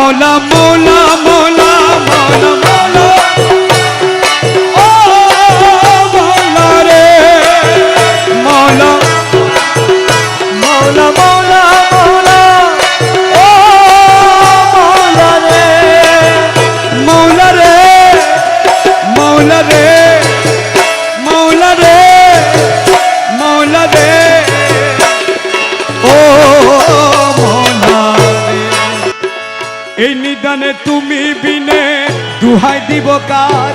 মৌলা মৌলা মৌলা মৌলা মৌলা ও মৌলা রে মৌলা মৌলা মৌলা মৌলা ও মৌলা রে মৌলা রে মৌলা রে মৌলা রে মৌলা রে ও মৌলা রে। এই নিদানে তুমি বিনে দুহাই দিব কার,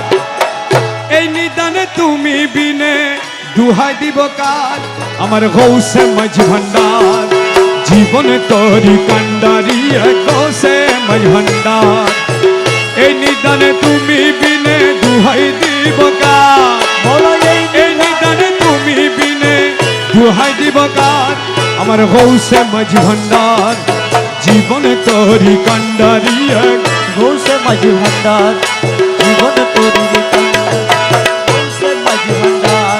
এই নিদানে তুমি বিনে দুহাই দিব কার। আমার গৌসে মাঝি ভান্ডার জীবনে তরি কান্ডারি গৌসে মাঝি ভান্ডার। এই নিদানে তুমি বিনে দুহাই দিব কার, এই নিদানে তুমি বিনে দুহাই দিব কার। আমার গৌসে মাঝি ভান্ডার জীবনে তরি কান্ডারি গৌসে মাঝি ভান্ডার জীবনে তরি গৌসে মাঝি ভান্ডার।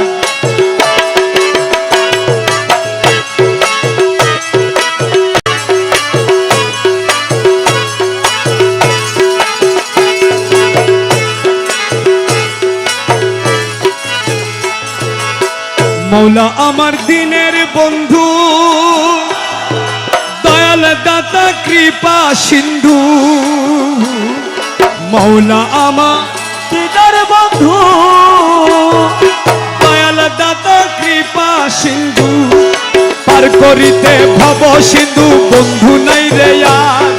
মৌলা আমার দিনের বন্ধু দয়াল দাতা কৃপা সিন্ধু। মৌলা আমার দিদার বন্ধু দয়াল দাতা কৃপা সিন্ধু। পার করিতে ভব সিন্ধু বন্ধু নাই রে আর,